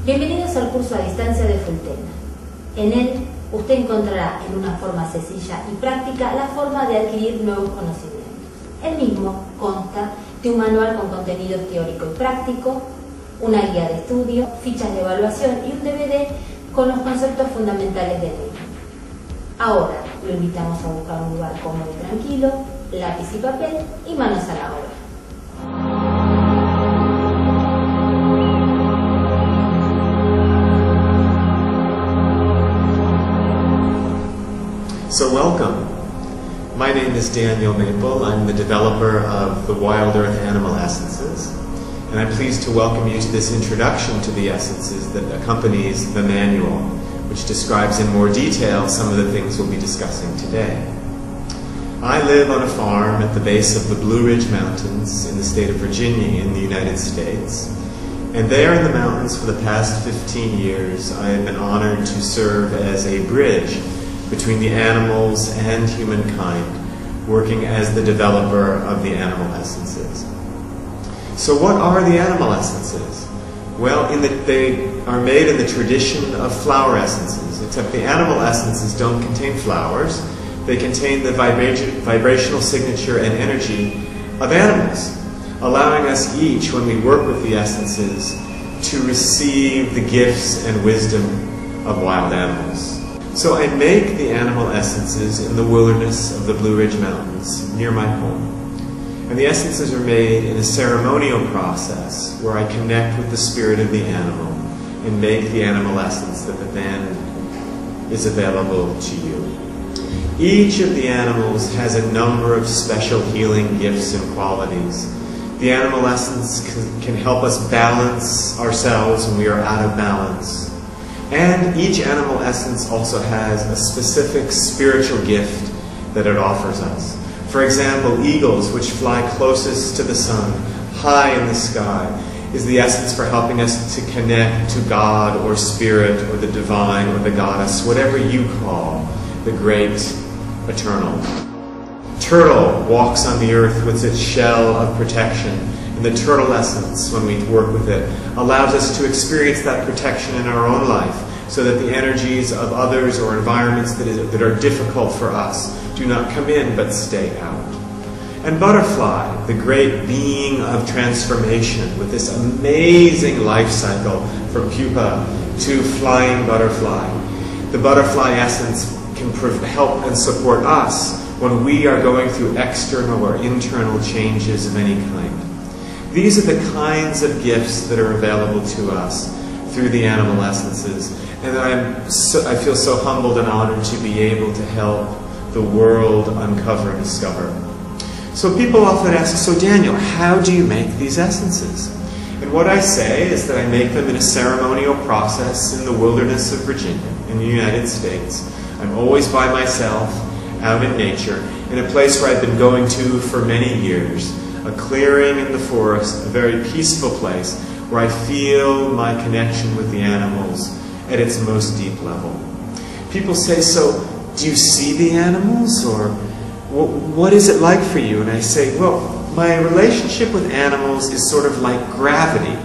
Bienvenidos al curso a distancia de Fultena. En él, usted encontrará en una forma sencilla y práctica la forma de adquirir nuevos conocimientos. El mismo consta de un manual con contenido teórico y práctico, una guía de estudio, fichas de evaluación y un DVD con los conceptos fundamentales del mismo. Ahora lo invitamos a buscar un lugar cómodo y tranquilo, lápiz y papel y manos a la obra. So welcome. My name is Daniel Maple. I'm the developer of the Wild Earth Animal Essences, and I'm pleased to welcome you to this introduction to the essences that accompanies the manual, which describes in more detail some of the things we'll be discussing today. I live on a farm at the base of the Blue Ridge Mountains in the state of Virginia in the United States. And there in the mountains for the past 15 years, I have been honored to serve as a bridge between the animals and humankind, working as the developer of the animal essences. So what are the animal essences? Well, they are made in the tradition of flower essences, except the animal essences don't contain flowers. They contain the vibrational signature and energy of animals, allowing us each, when we work with the essences, to receive the gifts and wisdom of wild animals. So I make the animal essences in the wilderness of the Blue Ridge Mountains near my home. And the essences are made in a ceremonial process where I connect with the spirit of the animal and make the animal essence that then is available to you. Each of the animals has a number of special healing gifts and qualities. The animal essence can help us balance ourselves when we are out of balance. And each animal essence also has a specific spiritual gift that it offers us. For example, eagles, which fly closest to the sun, high in the sky, is the essence for helping us to connect to God or spirit or the divine or the goddess, whatever you call the great eternal. Turtle walks on the earth with its shell of protection. And the turtle essence, when we work with it, allows us to experience that protection in our own life so that the energies of others or environments that are difficult for us do not come in but stay out. And butterfly, the great being of transformation with this amazing life cycle from pupa to flying butterfly. The butterfly essence can help and support us when we are going through external or internal changes of any kind. These are the kinds of gifts that are available to us through the animal essences, and I feel so humbled and honored to be able to help the world uncover and discover. So people often ask, so Daniel, how do you make these essences? And what I say is that I make them in a ceremonial process in the wilderness of Virginia, in the United States. I'm always by myself, out in nature, in a place where I've been going to for many years. A clearing in the forest, a very peaceful place where I feel my connection with the animals at its most deep level. People say, so do you see the animals, or what is it like for you? And I say, well, my relationship with animals is sort of like gravity.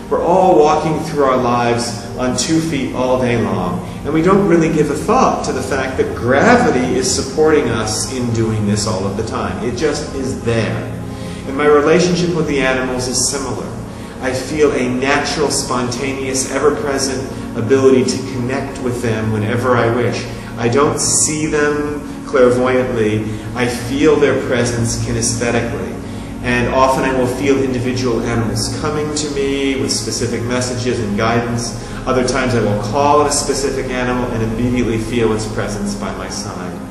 We're all walking through our lives on 2 feet all day long, and we don't really give a thought to the fact that gravity is supporting us in doing this all of the time. It just is there. And my relationship with the animals is similar. I feel a natural, spontaneous, ever-present ability to connect with them whenever I wish. I don't see them clairvoyantly. I feel their presence kinesthetically. And often I will feel individual animals coming to me with specific messages and guidance. Other times I will call on a specific animal and immediately feel its presence by my side.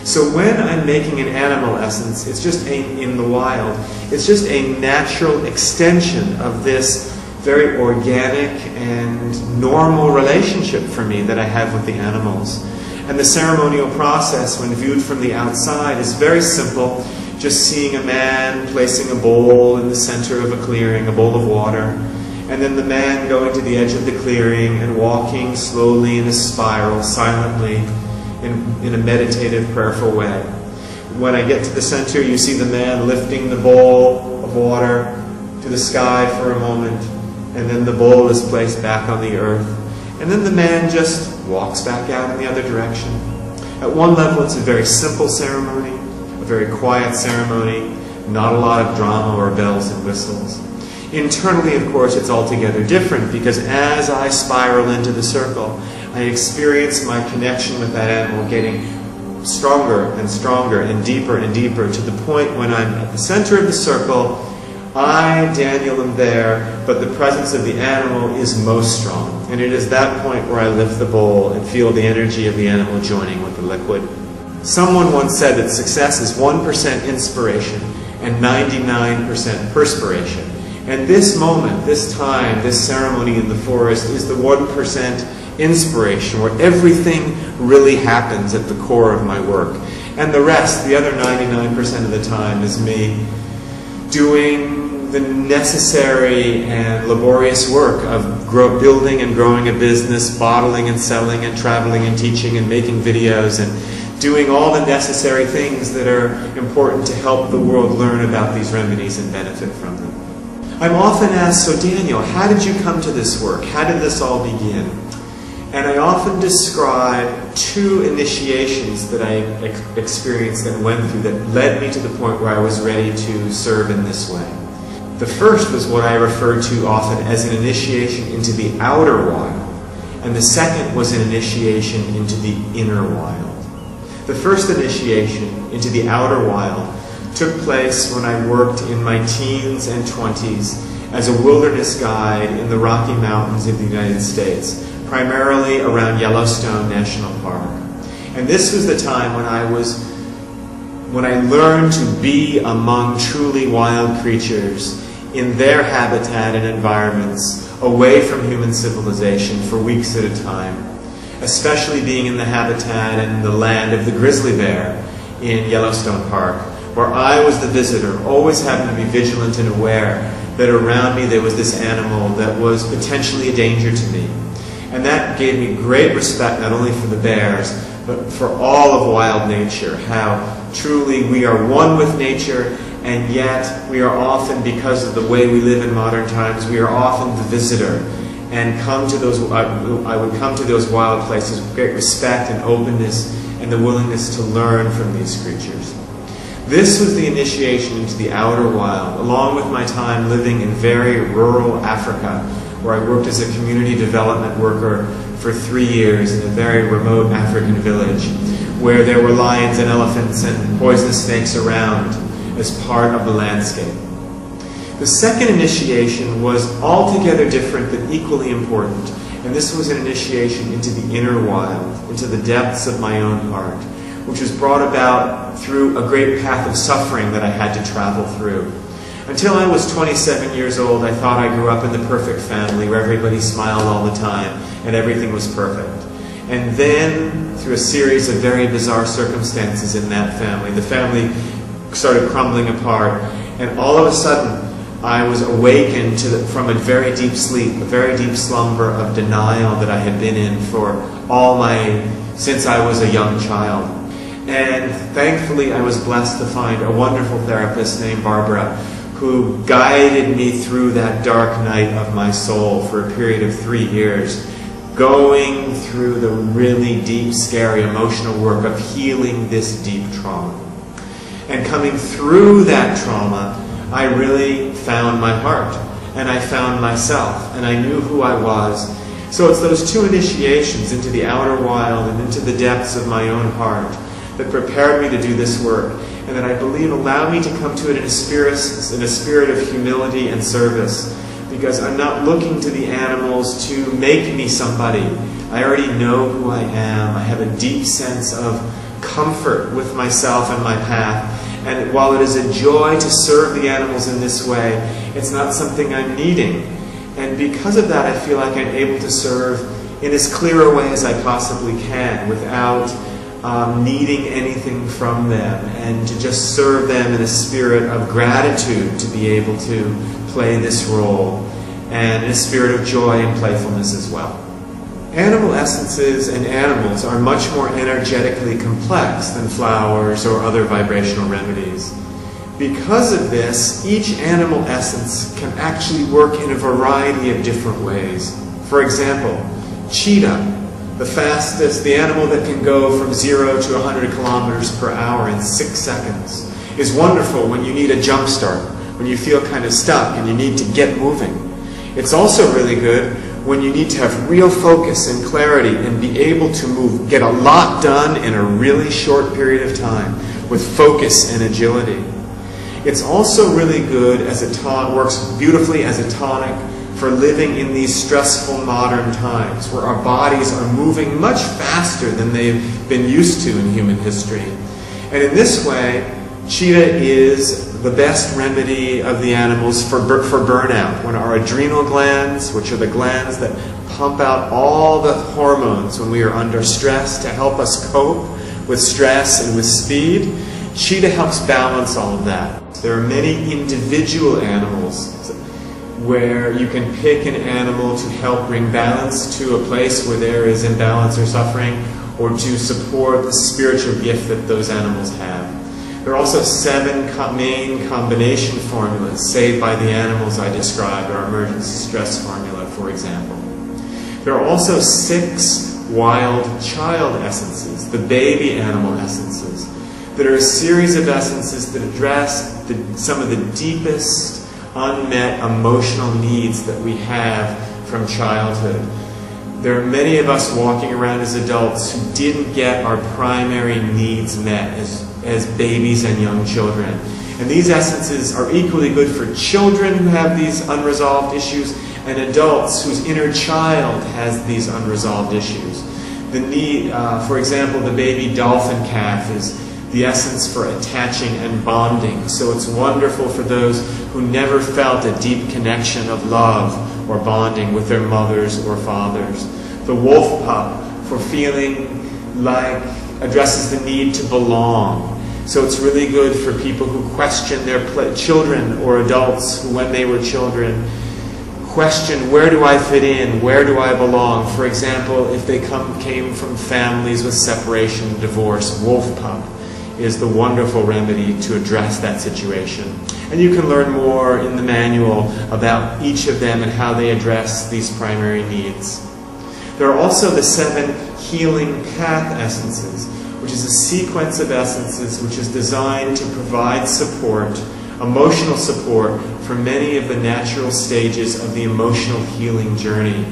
So when I'm making an animal essence, it's just in the wild, it's just a natural extension of this very organic and normal relationship for me that I have with the animals. And the ceremonial process, when viewed from the outside, is very simple. Just seeing a man placing a bowl in the center of a clearing, a bowl of water, and then the man going to the edge of the clearing and walking slowly in a spiral, silently, in a meditative, prayerful way. When I get to the center, you see the man lifting the bowl of water to the sky for a moment, and then the bowl is placed back on the earth, and then the man just walks back out in the other direction. At one level, it's a very simple ceremony, a very quiet ceremony, not a lot of drama or bells and whistles. Internally, of course, it's altogether different, because as I spiral into the circle, I experience my connection with that animal getting stronger and stronger and deeper to the point when I'm at the center of the circle. I, Daniel, am there, but the presence of the animal is most strong. And it is that point where I lift the bowl and feel the energy of the animal joining with the liquid. Someone once said that success is 1% inspiration and 99% perspiration. And this moment, this time, this ceremony in the forest is the 1% inspiration, where everything really happens at the core of my work. And the rest, the other 99% of the time, is me doing the necessary and laborious work of building and growing a business, bottling and selling and traveling and teaching and making videos and doing all the necessary things that are important to help the world learn about these remedies and benefit from them. I'm often asked, so Daniel, how did you come to this work? How did this all begin? And I often describe 2 initiations that I experienced and went through that led me to the point where I was ready to serve in this way. The first was what I refer to often as an initiation into the outer wild, and the second was an initiation into the inner wild. The first initiation into the outer wild took place when I worked in my teens and 20s as a wilderness guide in the Rocky Mountains of the United States, primarily around Yellowstone National Park. And this was the time when I learned to be among truly wild creatures in their habitat and environments, away from human civilization for weeks at a time, especially being in the habitat and the land of the grizzly bear in Yellowstone Park, where I was the visitor, always having to be vigilant and aware that around me there was this animal that was potentially a danger to me. And that gave me great respect, not only for the bears, but for all of wild nature, how truly we are one with nature, and yet we are often, because of the way we live in modern times, we are often the visitor, and I would come to those wild places with great respect and openness and the willingness to learn from these creatures. This was the initiation into the outer wild, along with my time living in very rural Africa, where I worked as a community development worker for 3 years in a very remote African village, where there were lions and elephants and poisonous snakes around as part of the landscape. The second initiation was altogether different but equally important, and this was an initiation into the inner wild, into the depths of my own heart, which was brought about through a great path of suffering that I had to travel through. Until I was 27 years old, I thought I grew up in the perfect family where everybody smiled all the time and everything was perfect. And then, through a series of very bizarre circumstances in that family, the family started crumbling apart, and all of a sudden, I was awakened from a very deep sleep, a very deep slumber of denial that I had been in since I was a young child. And thankfully, I was blessed to find a wonderful therapist named Barbara, who guided me through that dark night of my soul for a period of 3 years, going through the really deep, scary, emotional work of healing this deep trauma. And coming through that trauma, I really found my heart, and I found myself, and I knew who I was. So it's those 2 initiations into the outer wild and into the depths of my own heart that prepared me to do this work, and that I believe allowed me to come to it in a spirit of humility and service, because I'm not looking to the animals to make me somebody. I already know who I am. I have a deep sense of comfort with myself and my path. And while it is a joy to serve the animals in this way, it's not something I'm needing. And because of that, I feel like I'm able to serve in as clear a way as I possibly can without needing anything from them, and to just serve them in a spirit of gratitude to be able to play this role, and in a spirit of joy and playfulness as well. Animal essences and animals are much more energetically complex than flowers or other vibrational remedies. Because of this, each animal essence can actually work in a variety of different ways. For example, cheetah, the animal that can go from 0 to 100 kilometers per hour in 6 seconds, is wonderful when you need a jump start, when you feel kind of stuck and you need to get moving. It's also really good when you need to have real focus and clarity and be able to get a lot done in a really short period of time with focus and agility. It's also really good works beautifully as a tonic for living in these stressful modern times where our bodies are moving much faster than they've been used to in human history. And in this way, cheetah is the best remedy of the animals for burnout, when our adrenal glands, which are the glands that pump out all the hormones when we are under stress to help us cope with stress and with speed, cheetah helps balance all of that. There are many individual animals where you can pick an animal to help bring balance to a place where there is imbalance or suffering, or to support the spiritual gift that those animals have. There are also 7 main combination formulas saved by the animals I described, our emergency stress formula, for example. There are also 6 wild child essences, the baby animal essences, that are a series of essences that address some of the deepest unmet emotional needs that we have from childhood. There are many of us walking around as adults who didn't get our primary needs met as babies and young children. And these essences are equally good for children who have these unresolved issues and adults whose inner child has these unresolved issues. The need, for example, the baby dolphin calf is the essence for attaching and bonding. So it's wonderful for those who never felt a deep connection of love or bonding with their mothers or fathers. The wolf pup for feeling like addresses the need to belong. So it's really good for people who question their children or adults who, when they were children, question, where do I fit in? Where do I belong? For example, if they came from families with separation, divorce, wolf pup is the wonderful remedy to address that situation. And you can learn more in the manual about each of them and how they address these primary needs. There are also the 7 healing path essences, which is a sequence of essences which is designed to provide support, emotional support, for many of the natural stages of the emotional healing journey.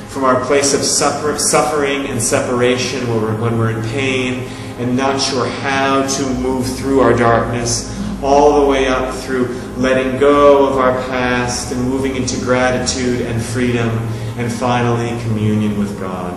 From our place of suffering and separation, when we're in pain and not sure how to move through our darkness, all the way up through letting go of our past and moving into gratitude and freedom, and finally communion with God.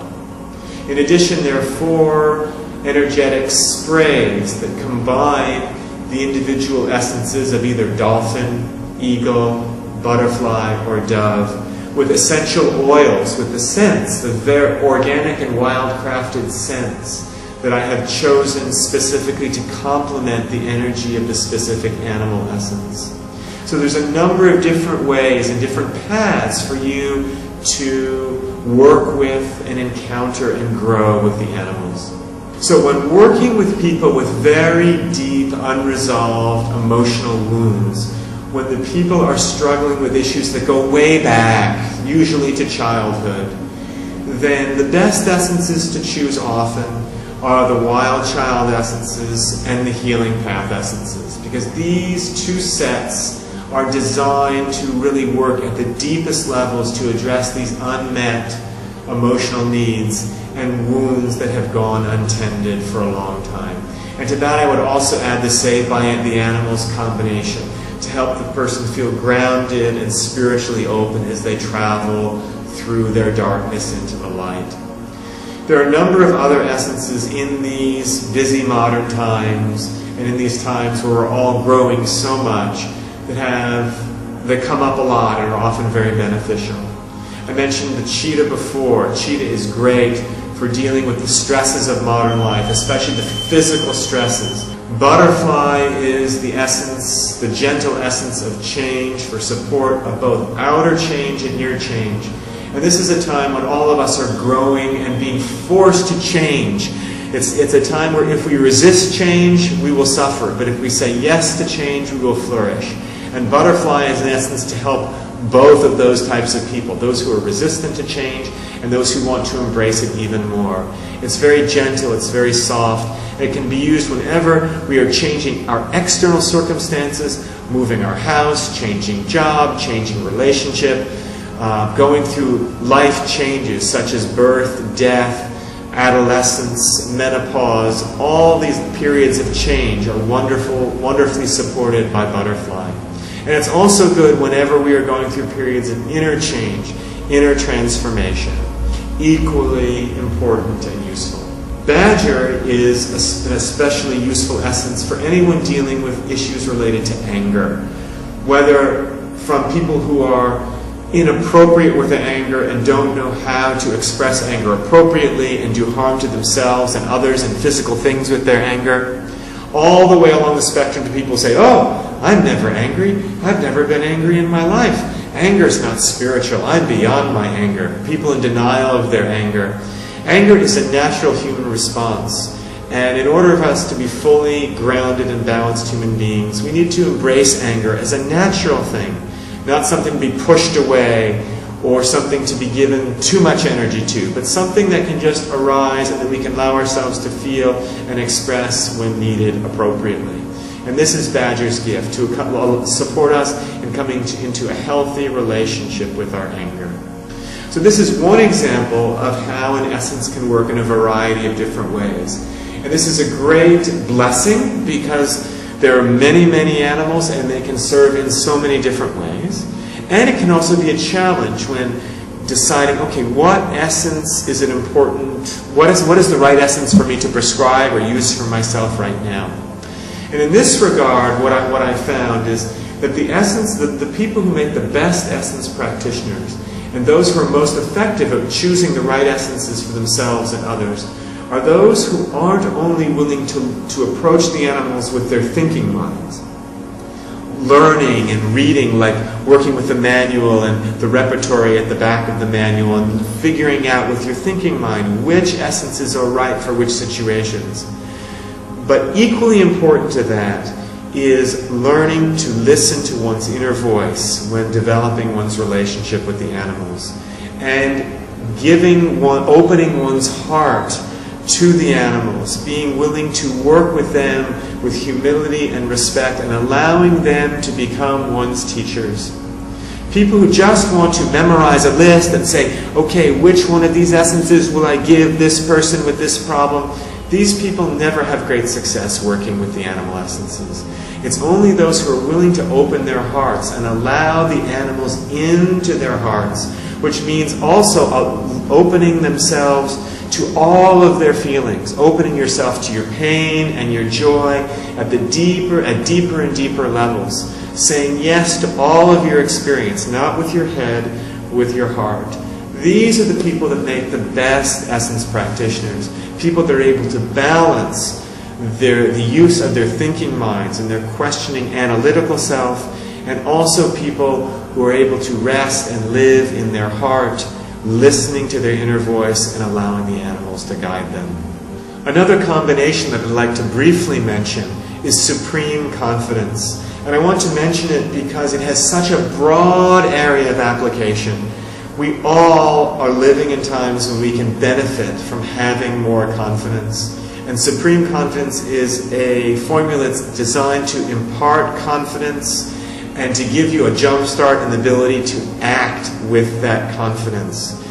In addition, there are 4 energetic sprays that combine the individual essences of either dolphin, eagle, butterfly, or dove with essential oils, with the scents, the very organic and wild-crafted scents that I have chosen specifically to complement the energy of the specific animal essence. So there's a number of different ways and different paths for you to work with and encounter and grow with the animals. So when working with people with very deep, unresolved emotional wounds, when the people are struggling with issues that go way back, usually to childhood, then the best essences to choose often are the wild child essences and the healing path essences, because these 2 sets are designed to really work at the deepest levels to address these unmet emotional needs and wounds that have gone untended for a long time. And to that I would also add the Saved by the Animals combination to help the person feel grounded and spiritually open as they travel through their darkness into the light. There are a number of other essences in these busy modern times and in these times where we're all growing so much that come up a lot and are often very beneficial. I mentioned the cheetah before. Cheetah is great for dealing with the stresses of modern life, especially the physical stresses. Butterfly is the essence, the gentle essence of change for support of both outer change and inner change. And this is a time when all of us are growing and being forced to change. It's a time where if we resist change, we will suffer. But if we say yes to change, we will flourish. And butterfly is in essence to help both of those types of people, those who are resistant to change and those who want to embrace it even more. It's very gentle, it's very soft, and it can be used whenever we are changing our external circumstances, moving our house, changing job, changing relationship, going through life changes such as birth, death, adolescence, menopause. All these periods of change are wonderfully supported by butterfly. And it's also good whenever we are going through periods of inner change, inner transformation. Equally important and useful. Badger is an especially useful essence for anyone dealing with issues related to anger. Whether from people who are inappropriate with their anger and don't know how to express anger appropriately and do harm to themselves and others and physical things with their anger, all the way along the spectrum to people who say, oh, I'm never angry. I've never been angry in my life. Anger's not spiritual. I'm beyond my anger. People in denial of their anger. Anger is a natural human response. And in order for us to be fully grounded and balanced human beings, we need to embrace anger as a natural thing, not something to be pushed away or something to be given too much energy to, but something that can just arise and that we can allow ourselves to feel and express when needed appropriately. And this is Badger's gift, to support us in coming into a healthy relationship with our anger. So this is one example of how an essence can work in a variety of different ways. And this is a great blessing because there are many, many animals and they can serve in so many different ways. And it can also be a challenge when deciding, okay, what essence is it important, what is the right essence for me to prescribe or use for myself right now? And in this regard, what I found is that the essence, the people who make the best essence practitioners and those who are most effective at choosing the right essences for themselves and others are those who aren't only willing to approach the animals with their thinking minds, learning and reading, like working with the manual and the repertory at the back of the manual and figuring out with your thinking mind which essences are right for which situations. But equally important to that is learning to listen to one's inner voice when developing one's relationship with the animals and opening one's heart to the animals, being willing to work with them with humility and respect and allowing them to become one's teachers. People who just want to memorize a list and say, okay, which one of these essences will I give this person with this problem? These people never have great success working with the animal essences. It's only those who are willing to open their hearts and allow the animals into their hearts, which means also opening themselves to all of their feelings, opening yourself to your pain and your joy at deeper and deeper levels, saying yes to all of your experience, not with your head, with your heart. These are the people that make the best essence practitioners, people that are able to balance the use of their thinking minds and their questioning analytical self, and also people who are able to rest and live in their heart, listening to their inner voice and allowing the animals to guide them. Another combination that I'd like to briefly mention is supreme confidence. And I want to mention it because it has such a broad area of application. We all are living in times when we can benefit from having more confidence. And supreme confidence is a formula that's designed to impart confidence and to give you a jump start and the ability to act with that confidence.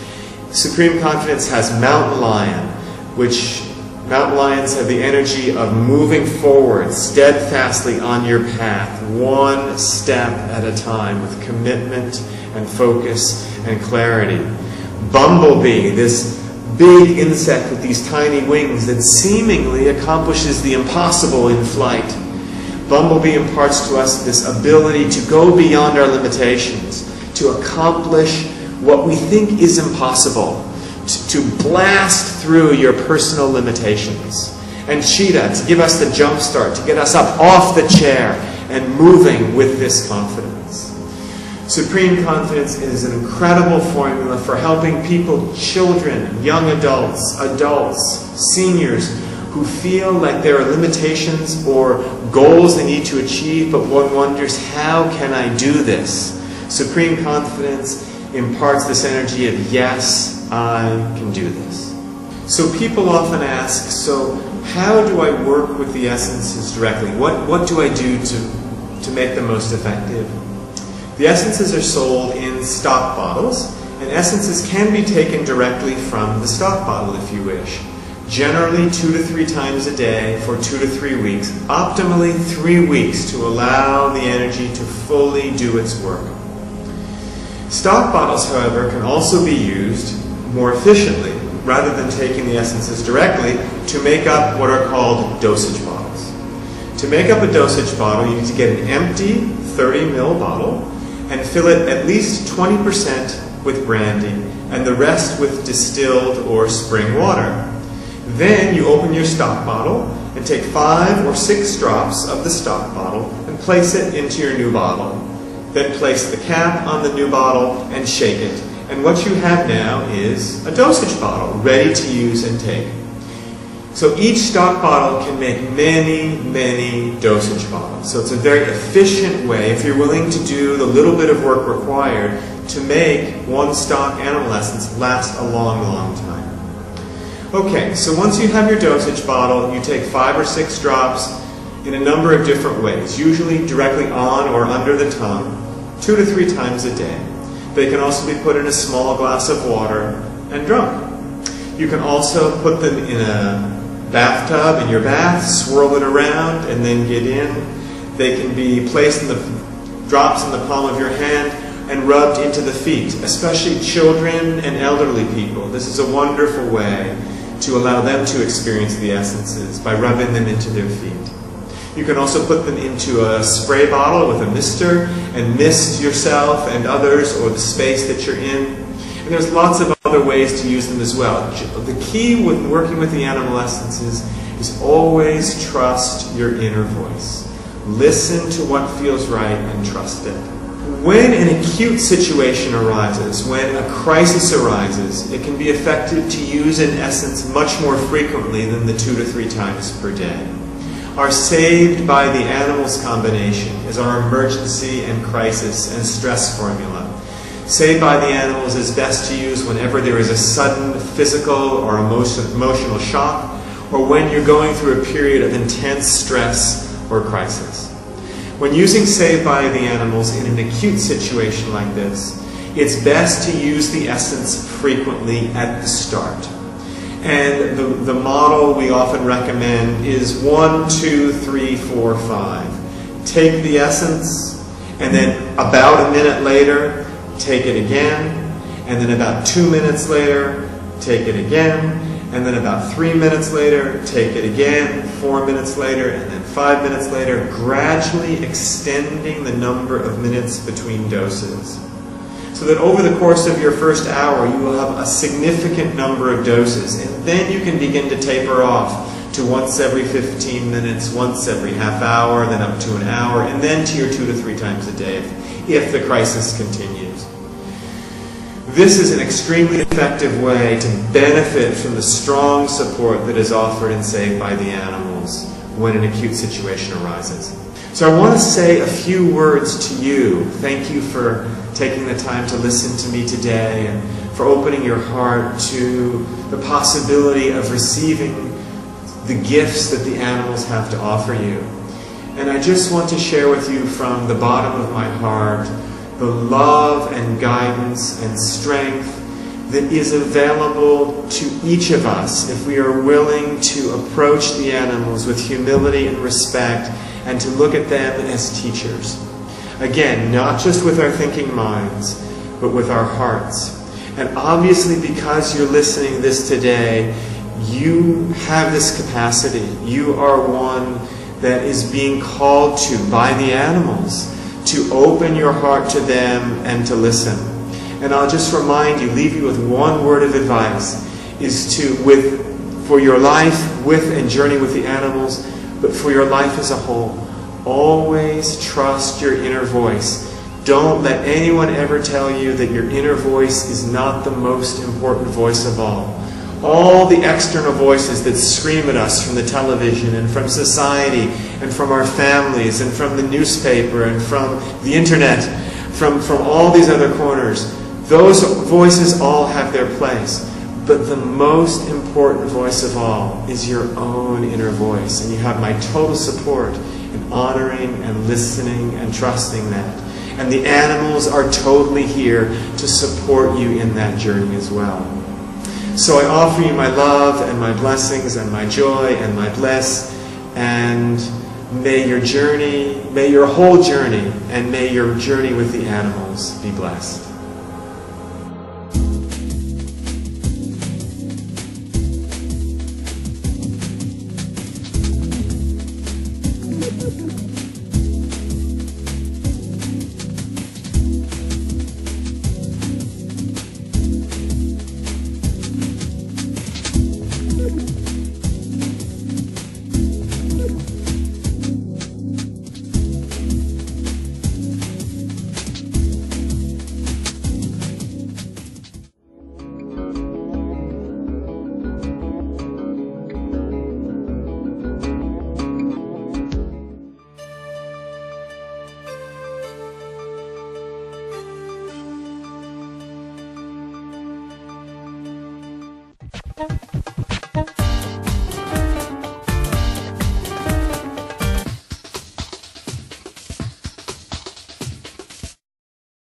Supreme confidence has mountain lion, which mountain lions have the energy of moving forward steadfastly on your path, one step at a time with commitment and focus and clarity. Bumblebee, this big insect with these tiny wings that seemingly accomplishes the impossible in flight. Bumblebee imparts to us this ability to go beyond our limitations, to accomplish what we think is impossible, to blast through your personal limitations. And Cheetah, to give us the jump start, to get us up off the chair and moving with this confidence. Supreme confidence is an incredible formula for helping people, children, young adults, seniors, who feel like there are limitations or goals they need to achieve, but one wonders, how can I do this? Supreme confidence imparts this energy of, yes, I can do this. So people often ask, so how do I work with the essences directly? What do I do to make them most effective? The essences are sold in stock bottles, and essences can be taken directly from the stock bottle if you wish. Generally 2 to 3 times a day for 2 to 3 weeks, optimally 3 weeks to allow the energy to fully do its work. Stock bottles, however, can also be used more efficiently, rather than taking the essences directly, to make up what are called dosage bottles. To make up a dosage bottle, you need to get an empty 30 ml bottle and fill it at least 20% with brandy and the rest with distilled or spring water. Then you open your stock bottle and take 5 or 6 drops of the stock bottle and place it into your new bottle. Then place the cap on the new bottle and shake it. And what you have now is a dosage bottle ready to use and take. So each stock bottle can make many, many dosage bottles. So it's a very efficient way, if you're willing to do the little bit of work required, to make one stock animal essence last a long, long time. Okay, so once you have your dosage bottle, you take 5 or 6 drops in a number of different ways, usually directly on or under the tongue, 2 to 3 times a day. They can also be put in a small glass of water and drunk. You can also put them in a bathtub in your bath, swirl it around, and then get in. They can be placed in the drops in the palm of your hand and rubbed into the feet, especially children and elderly people. This is a wonderful way to allow them to experience the essences by rubbing them into their feet. You can also put them into a spray bottle with a mister and mist yourself and others or the space that you're in. And there's lots of other ways to use them as well. The key with working with the animal essences is always trust your inner voice. Listen to what feels right and trust it. When an acute situation arises, when a crisis arises, it can be effective to use an essence much more frequently than the 2 to 3 times per day. Our saved by the animals combination is our emergency and crisis and stress formula. Saved by the animals is best to use whenever there is a sudden physical or emotional shock, or when you're going through a period of intense stress or crisis. When using Saved by the Animals in an acute situation like this, it's best to use the essence frequently at the start. And the model we often recommend is 1, 2, 3, 4, 5. Take the essence, and then about a minute later, take it again, and then about 2 minutes later, take it again, and then about 3 minutes later, take it again, 4 minutes later, and then 5 minutes later, gradually extending the number of minutes between doses. So that over the course of your first hour, you will have a significant number of doses, and then you can begin to taper off to once every 15 minutes, once every half hour, then up to an hour, and then to your 2 to 3 times a day if the crisis continues. This is an extremely effective way to benefit from the strong support that is offered and Saved by the Animals when an acute situation arises. So I want to say a few words to you. Thank you for taking the time to listen to me today and for opening your heart to the possibility of receiving the gifts that the animals have to offer you. And I just want to share with you from the bottom of my heart the love and guidance and strength that is available to each of us if we are willing to approach the animals with humility and respect and to look at them as teachers. Again, not just with our thinking minds, but with our hearts. And obviously, because you're listening to this today, you have this capacity. You are one that is being called to by the animals to open your heart to them and to listen. And I'll just remind you, leave you with one word of advice, is to, for your life with and journey with the animals, but for your life as a whole, always trust your inner voice. Don't let anyone ever tell you that your inner voice is not the most important voice of all. all the external voices that scream at us from the television and from society and from our families and from the newspaper and from the internet, from all these other corners. Those voices all have their place. But the most important voice of all is your own inner voice. And you have my total support in honoring and listening and trusting that. And the animals are totally here to support you in that journey as well. So I offer you my love and my blessings and my joy and my bliss. And may your journey, may your whole journey, and may your journey with the animals be blessed.